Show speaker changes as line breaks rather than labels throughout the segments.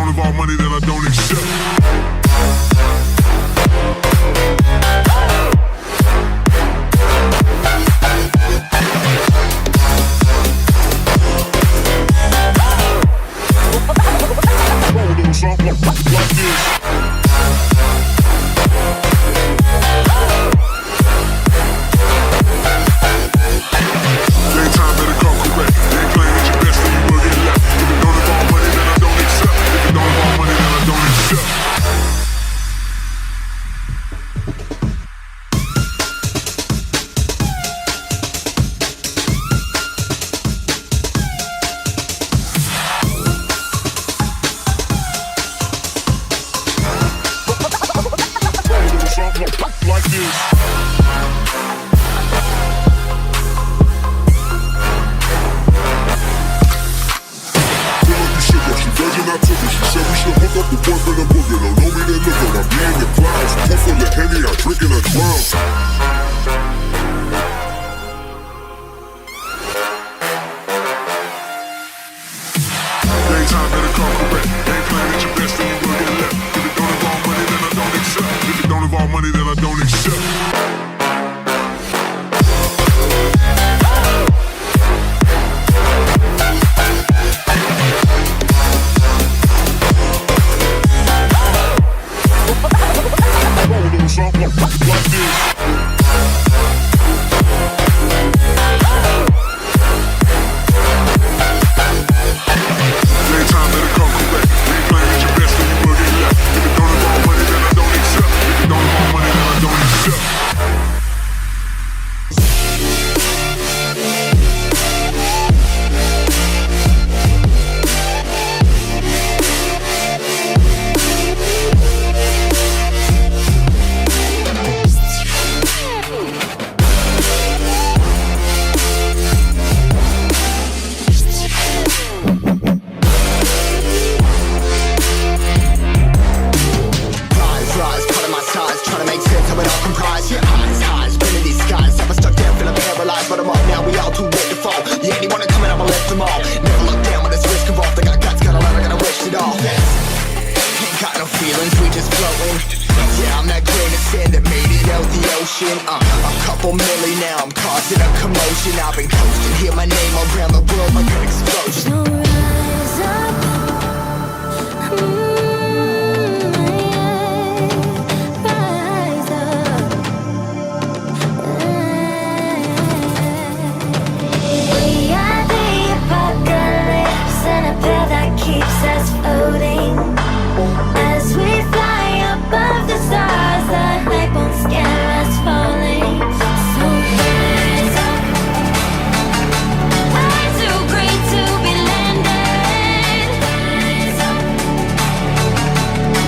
don't involve money, then I don't accept. Something like this. Daytime better come correct. They ain't playing at your best, then you will get left. If it don't involve money, then I don't accept. If it don't involve money, then I don't accept. Like this. She virgin, I took her. She said we should hook up the boyfriend and booger. Don't know me, then look her. I'm being the clouds. Pull full of Henny, I'm drinking a drown. Daytime better come correct. Ain't playing at your best, then you will get left. If it don't involve money, then I don't accept. If it don't involve money, then I don't accept. Something like this. Daytime better come correct. Ain't playing at your best, then you will get left. If it don't involve money, then I don't accept. If it don't involve money, then I don't accept.
A couple milli now, I'm causing a commotion. I've been coasting, hear my name around the world like an explosion.
So rise up, rise up. We are the apocalypse, and a path that keeps us floating. As we fly above the stars, the light won't scare us falling. So rise up. I'm too great to be landed. Rise up.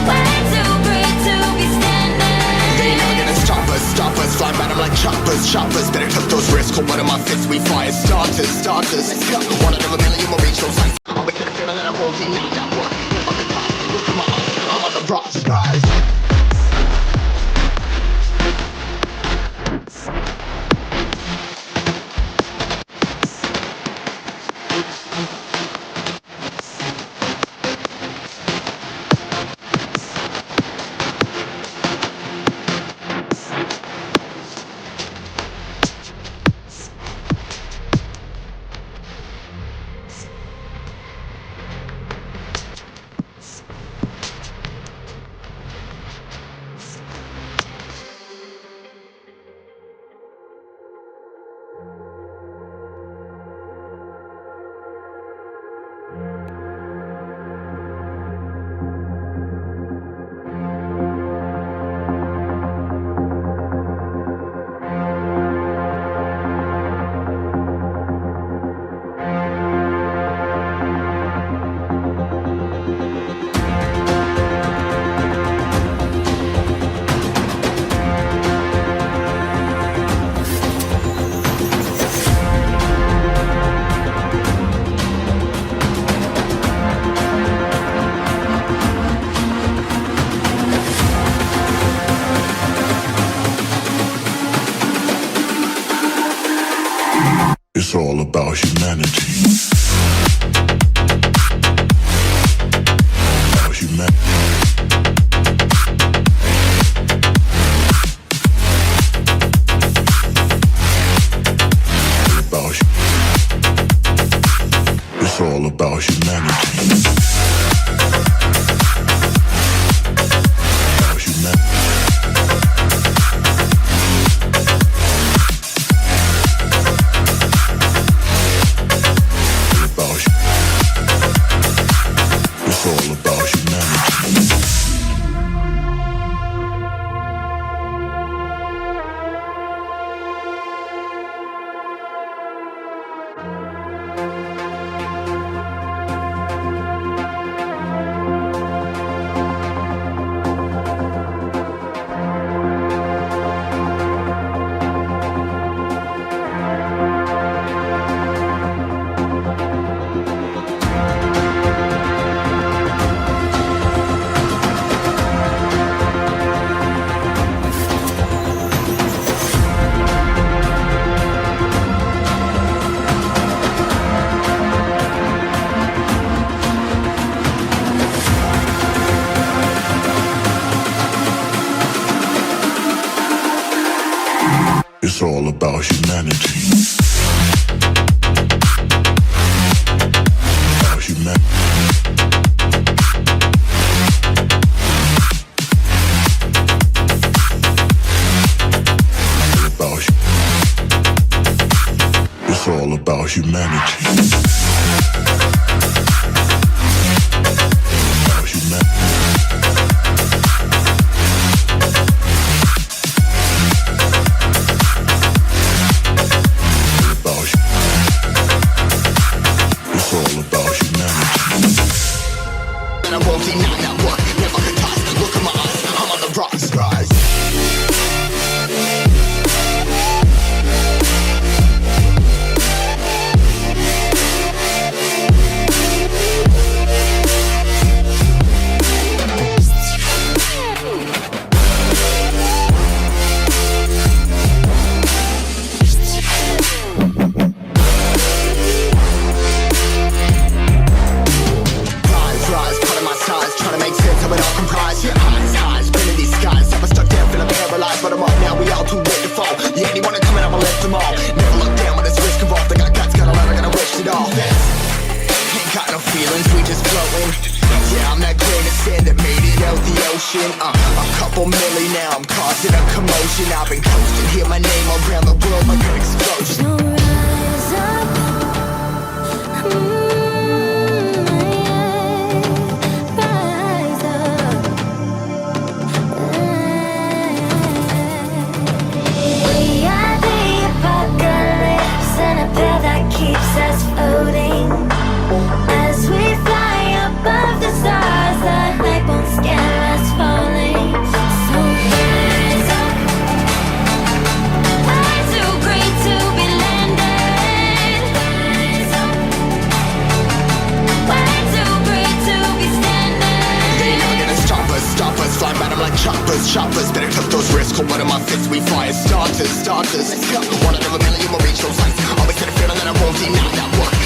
Way too great to be standing.
They ain't never gonna stop us, fly by them like choppers. Better took those risks, hold one of my fists, we fire starters. Let's go. One out of a million will reach those heights. I'll be the feeling that I'm holding you that work. Look at my eyes, I'm on the rocks, guys.
about humanity. It's all about humanity. About humanity. It's all about humanity. About humanity. It's all about humanity.
And I won't deny that work, never could toss. Look at my eyes, I'm on the rocks, rise. Rise, part of my size, trying to make sense of it all comprised. Yeah, highs, been in these skies. I was stuck down, feeling paralyzed, but I'm up now. We all too late to fall. Yeah, anyone coming, I'ma lift them all. Never look down when it's risk involved. I got guts, got a lot, I gotta risk it all. Ain't got no feelings, we just floating. Yeah, I'm that grain of sand that made it out the ocean. A couple milli now, I'm causing a commotion. I've been coasting, hear my name around the world like an explosion.
So rise up. Rise up. We are the apocalypse, and a path that keeps us floating. As we fly above the stars, the light won't scare us falling. So rise up. I'm too great to be landed. Rise up. Way too great to be standing.
They ain't never gonna stop us. Fly by them like choppers. Better tuck those risks. Hold one of my fists, we fire starters. Let's go. One out of a million will reach those heights. Always had a feeling that I won't deny that work.